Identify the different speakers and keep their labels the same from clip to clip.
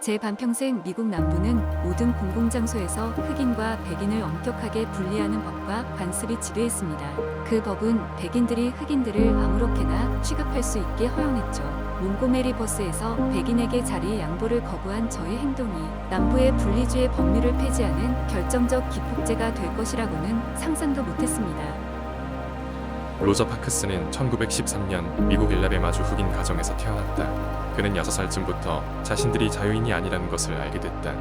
Speaker 1: 제 반평생 미국 남부는 모든 공공장소에서 흑인과 백인을 엄격하게 분리하는 법과 관습이 지배했습니다. 그 법은 백인들이 흑인들을 아무렇게나 취급할 수 있게 허용했죠. 몽고메리 버스에서 백인에게 자리 양보를 거부한 저의 행동이 남부의 분리주의 법률을 폐지하는 결정적 기폭제가 될 것이라고는 상상도 못했습니다.
Speaker 2: 로저 파크스는 1913년 미국 일라베마주 흑인 가정에서 태어났다. 그는 6살쯤부터 자신들이 자유인이 아니라는 것을 알게 됐다.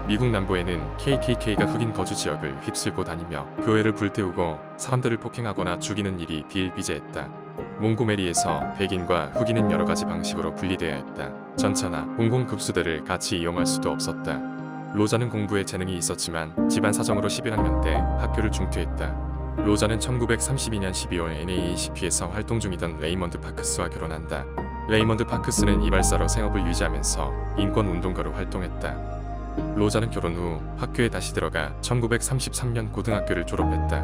Speaker 2: 미국 남부에는 KKK가 흑인 거주 지역을 휩쓸고 다니며 교회를 불태우고 사람들을 폭행하거나 죽이는 일이 비일비재했다. 몽고메리에서 백인과 흑인은 여러 가지 방식으로 분리되어야 했다. 전차나 공공급수대를 같이 이용할 수도 없었다. 로자는 공부에 재능이 있었지만 집안 사정으로 11학년 때 학교를 중퇴했다. 로자는 1932년 12월 NAACP에서 활동 중이던 레이먼드 파크스와 결혼한다. 레이먼드 파크스는 이발사로 생업을 유지하면서 인권운동가로 활동했다. 로자는 결혼 후 학교에 다시 들어가 1933년 고등학교를 졸업했다.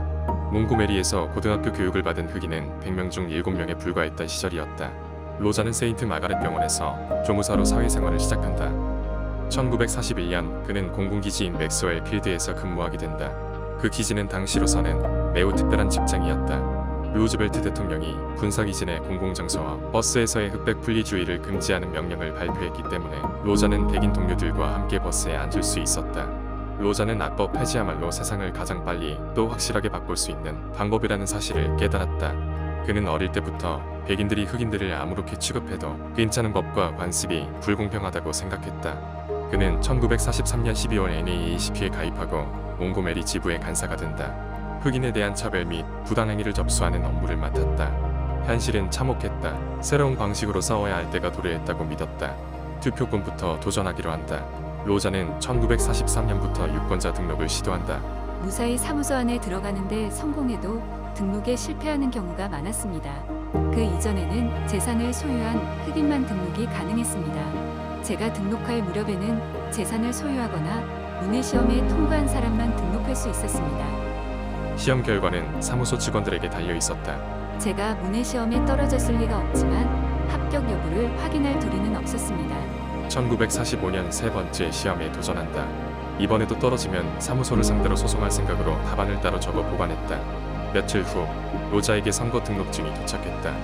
Speaker 2: 몽고메리에서 고등학교 교육을 받은 흑인은 100명 중 7명에 불과했던 시절이었다. 로자는 세인트 마가렛 병원에서 조무사로 사회생활을 시작한다. 1941년 그는 공군기지인 맥스웰 필드에서 근무하게 된다. 그 기지는 당시로서는 매우 특별한 직장이었다. 루즈벨트 대통령이 군사기진의 공공장소와 버스에서의 흑백 분리주의를 금지하는 명령을 발표했기 때문에 로자는 백인 동료들과 함께 버스에 앉을 수 있었다. 로자는 악법 폐지야말로 세상을 가장 빨리 또 확실하게 바꿀 수 있는 방법이라는 사실을 깨달았다. 그는 어릴 때부터 백인들이 흑인들을 아무렇게 취급해도 괜찮은 법과 관습이 불공평하다고 생각했다. 그는 1943년 12월 NAACP에 가입하고 몽고메리 지부의 간사가 된다. 흑인에 대한 차별 및 부당행위를 접수하는 업무를 맡았다. 현실은 참혹했다. 새로운 방식으로 싸워야 할 때가 도래했다고 믿었다. 투표권부터 도전하기로 한다. 로자는 1943년부터 유권자 등록을 시도한다.
Speaker 1: 무사히 사무소 안에 들어가는데 성공해도 등록에 실패하는 경우가 많았습니다. 그 이전에는 재산을 소유한 흑인만 등록이 가능했습니다. 제가 등록할 무렵에는 재산을 소유하거나 문해시험에 통과한 사람만 등록할 수 있었습니다.
Speaker 2: 시험 결과는 사무소 직원들에게 달려 있었다.
Speaker 1: 제가 문해시험에 떨어졌을 리가 없지만 합격 여부를 확인할 도리는 없었습니다.
Speaker 2: 1945년 세 번째 시험에 도전한다. 이번에도 떨어지면 사무소를 상대로 소송할 생각으로 답안을 따로 적어 보관했다. 며칠 후 로자에게 선거 등록증이 도착했다.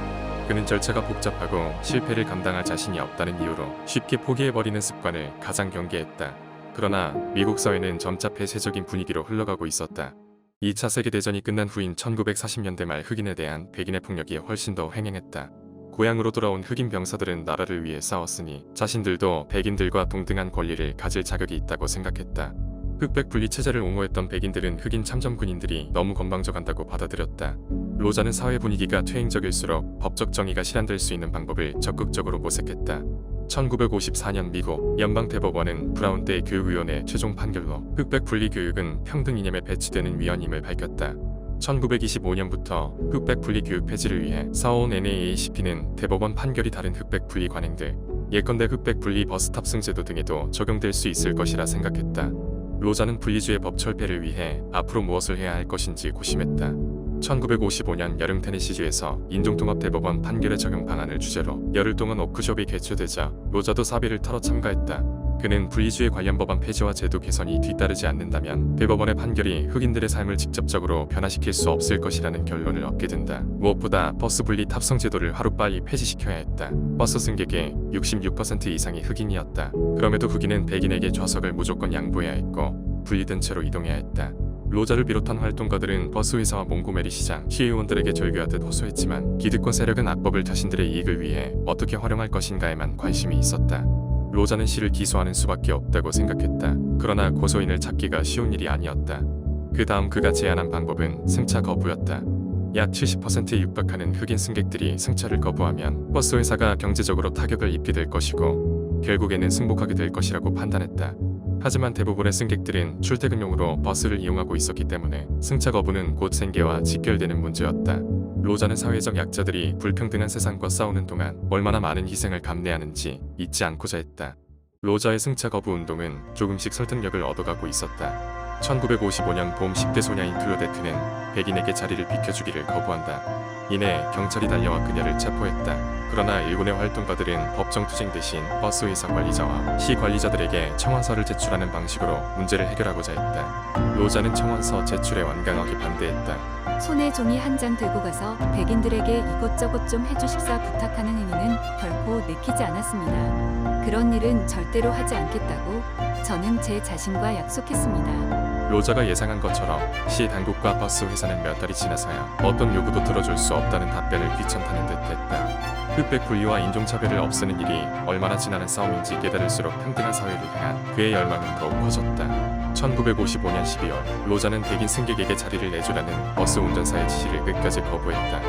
Speaker 2: 그는 절차가 복잡하고 실패를 감당할 자신이 없다는 이유로 쉽게 포기해버리는 습관을 가장 경계했다. 그러나 미국 사회는 점차 폐쇄적인 분위기로 흘러가고 있었다. 2차 세계대전이 끝난 후인 1940년대 말 흑인에 대한 백인의 폭력이 훨씬 더 횡행했다. 고향으로 돌아온 흑인 병사들은 나라를 위해 싸웠으니 자신들도 백인들과 동등한 권리를 가질 자격이 있다고 생각했다. 흑백 분리 체제를 옹호했던 백인들은 흑인 참전 군인들이 너무 건방져간다고 받아들였다. 로자는 사회 분위기가 퇴행적일수록 법적 정의가 실현될 수 있는 방법을 적극적으로 모색했다. 1954년 미국 연방대법원은 브라운 때 교육위원회 최종 판결로 흑백 분리 교육은 평등 이념에 배치되는 위헌임을 밝혔다. 1925년부터 흑백 분리 교육 폐지를 위해 싸워온 NAACP는 대법원 판결이 다른 흑백 분리 관행들, 예컨대 흑백 분리 버스 탑승 제도 등에도 적용될 수 있을 것이라 생각했다. 로자는 분리주의 법 철폐를 위해 앞으로 무엇을 해야 할 것인지 고심했다. 1955년 여름 테네시주에서 인종통합대법원 판결의 적용 방안을 주제로 열흘 동안 워크숍이 개최되자 로자도 사비를 털어 참가했다. 그는 분리주의 관련 법안 폐지와 제도 개선이 뒤따르지 않는다면 대법원의 판결이 흑인들의 삶을 직접적으로 변화시킬 수 없을 것이라는 결론을 얻게 된다. 무엇보다 버스 분리 탑승 제도를 하루빨리 폐지시켜야 했다. 버스 승객의 66% 이상이 흑인이었다. 그럼에도 흑인은 백인에게 좌석을 무조건 양보해야 했고 분리된 채로 이동해야 했다. 로자를 비롯한 활동가들은 버스 회사와 몽고메리 시장, 시의원들에게 절규하듯 호소했지만 기득권 세력은 악법을 자신들의 이익을 위해 어떻게 활용할 것인가에만 관심이 있었다. 로자는 시를 기소하는 수밖에 없다고 생각했다. 그러나 고소인을 찾기가 쉬운 일이 아니었다. 그 다음 그가 제안한 방법은 승차 거부였다. 약 70%에 육박하는 흑인 승객들이 승차를 거부하면 버스 회사가 경제적으로 타격을 입게 될 것이고 결국에는 승복하게 될 것이라고 판단했다. 하지만 대부분의 승객들은 출퇴근용으로 버스를 이용하고 있었기 때문에 승차 거부는 곧 생계와 직결되는 문제였다. 로자는 사회적 약자들이 불평등한 세상과 싸우는 동안 얼마나 많은 희생을 감내하는지 잊지 않고자 했다. 로자의 승차 거부 운동은 조금씩 설득력을 얻어가고 있었다. 1955년 봄 10대 소녀인 클로데트는 백인에게 자리를 비켜주기를 거부한다. 이내 경찰이 달려와 그녀를 체포했다. 그러나 일본의 활동가들은 법정 투쟁 대신 버스 회사 관리자와 시 관리자들에게 청원서를 제출하는 방식으로 문제를 해결하고자 했다. 로자는 청원서 제출에 완강하게 반대했다.
Speaker 1: 손에 종이 한 장 들고 가서 백인들에게 이것저것 좀 해주십사 부탁하는 행위는 결코 내키지 않았습니다. 그런 일은 절대로 하지 않겠다고 저는 제 자신과 약속했습니다.
Speaker 2: 로자가 예상한 것처럼 시 당국과 버스 회사는 몇 달이 지나서야 어떤 요구도 들어줄 수 없다는 답변을 귀천타는 듯했다. 흑백 분리와 인종차별을 없애는 일이 얼마나 지나는 싸움인지 깨달을수록 평등한 사회를 향한 그의 열망은 더욱 커졌다. 1955년 12월 로자는 백인 승객에게 자리를 내주라는 버스 운전사의 지시를 끝까지 거부했다.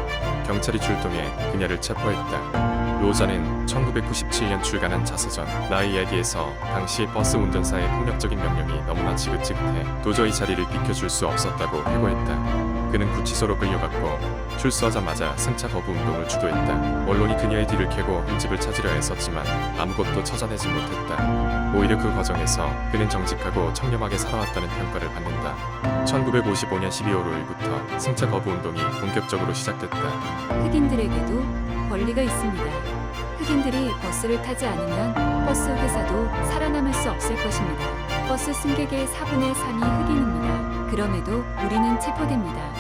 Speaker 2: 경찰이 출동해 그녀를 체포했다. 로자는 1997년 출간한 자서전 나 이야기에서 당시 버스 운전사의 폭력적인 명령이 너무나 지긋지긋해 도저히 자리를 비켜줄 수 없었다고 회고했다. 그는 구치소로 끌려갔고 출소하자마자 승차 거부 운동을 주도했다. 언론이 그녀의 뒤를 캐고 흠집을 찾으려 했었지만 아무것도 찾아내지 못했다. 오히려 그 과정에서 그는 정직하고 청렴하게 살아왔다는 평가를 받는다. 1955년 12월 5일부터 승차 거부 운동이 본격적으로 시작됐다.
Speaker 1: 흑인들에게도 권리가 있습니다. 흑인들이 버스를 타지 않으면 버스 회사도 살아남을 수 없을 것입니다. 버스 승객의 4분의 3이 흑인입니다. 그럼에도 우리는 체포됩니다.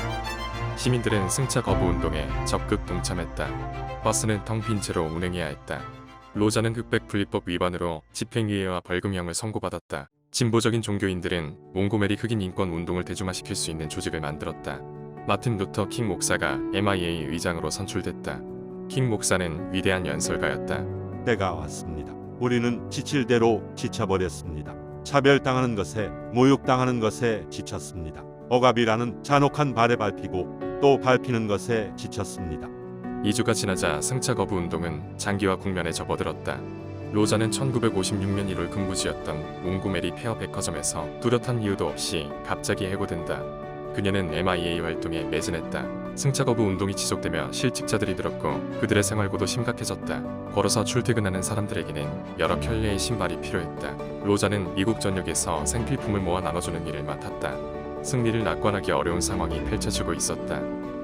Speaker 2: 시민들은 승차 거부 운동에 적극 동참했다. 버스는 텅 빈 채로 운행해야 했다. 로자는 흑백 분리법 위반으로 집행유예와 벌금형을 선고받았다. 진보적인 종교인들은 몽고메리 흑인 인권 운동을 대중화시킬 수 있는 조직을 만들었다. 마틴 루터 킹 목사가 MIA 의장으로 선출됐다. 킹 목사는 위대한 연설가였다.
Speaker 3: 때가 왔습니다. 우리는 지칠 대로 지쳐버렸습니다. 차별당하는 것에, 모욕당하는 것에 지쳤습니다. 억압이라는 잔혹한 발에 밟히고 또 밟히는 것에 지쳤습니다.
Speaker 2: 2주가 지나자 승차 거부 운동은 장기화 국면에 접어들었다. 로자는 1956년 1월 근무지였던 몽고메리 페어 백화점에서 뚜렷한 이유도 없이 갑자기 해고된다. 그녀는 MIA 활동에 매진했다. 승차 거부 운동이 지속되며 실직자들이 늘었고 그들의 생활고도 심각해졌다. 걸어서 출퇴근하는 사람들에게는 여러 켤레의 신발이 필요했다. 로자는 미국 전역에서 생필품을 모아 나눠주는 일을 맡았다. 승리를 낙관하기 어려운 상황이 펼쳐지고 있었다.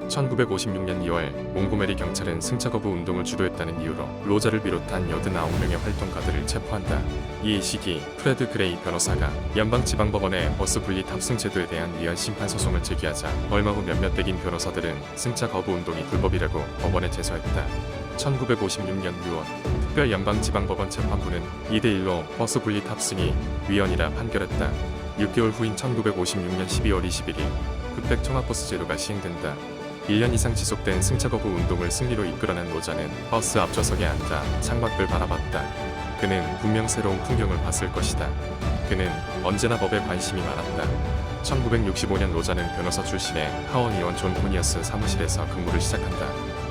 Speaker 2: 1956년 2월 몽고메리 경찰은 승차 거부 운동을 주도했다는 이유로 로자를 비롯한 89명의 활동가들을 체포한다. 이 시기 프레드 그레이 변호사가 연방지방법원에 버스 분리 탑승 제도에 대한 위헌 심판 소송을 제기하자 얼마 후 몇몇 백인 변호사들은 승차 거부 운동이 불법이라고 법원에 제소했다. 1956년 6월 특별 연방지방법원 재판부는 2대1로 버스 분리 탑승이 위헌이라 판결했다. 6개월 후인 1956년 12월 21일 흑백 통합버스 제도가 시행된다. 1년 이상 지속된 승차 거부 운동을 승리로 이끌어낸 로자는 버스 앞좌석에 앉아 창밖을 바라봤다. 그는 분명 새로운 풍경을 봤을 것이다. 그는 언제나 법에 관심이 많았다. 1965년 로자는 변호사 출신의 하원 의원 존 코니어스 사무실에서 근무를 시작한다.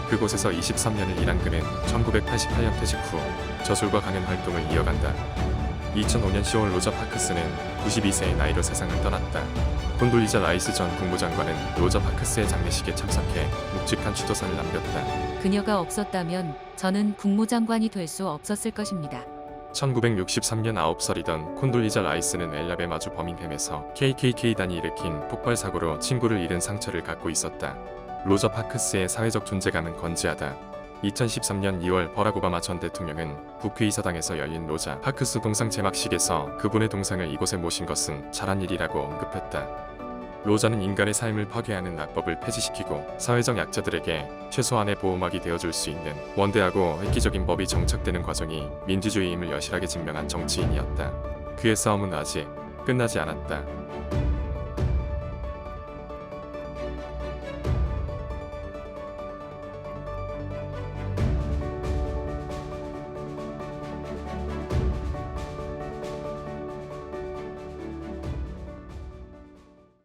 Speaker 2: 그곳에서 23년을 일한 그는 1988년 퇴직 후 저술과 강연 활동을 이어간다. 2005년 10월 로자 파크스는 92세의 나이로 세상을 떠났다. 콘돌리자 라이스 전 국무장관은 로자 파크스의 장례식에 참석해 묵직한 추도사를 남겼다.
Speaker 4: 그녀가 없었다면 저는 국무장관이 될 수 없었을 것입니다.
Speaker 2: 1963년 9살이던 콘돌리자 라이스는 엘라베마주 버밍햄에서 KKK단이 일으킨 폭발 사고로 친구를 잃은 상처를 갖고 있었다. 로자 파크스의 사회적 존재감은 건재하다. 2013년 2월 버락 오바마 전 대통령은 국회의사당에서 열린 로자 파크스 동상 제막식에서 그분의 동상을 이곳에 모신 것은 잘한 일이라고 언급했다. 로자는 인간의 삶을 파괴하는 낙법을 폐지시키고 사회적 약자들에게 최소한의 보호막이 되어줄 수 있는 원대하고 획기적인 법이 정착되는 과정이 민주주의임을 여실하게 증명한 정치인이었다. 그의 싸움은 아직 끝나지 않았다.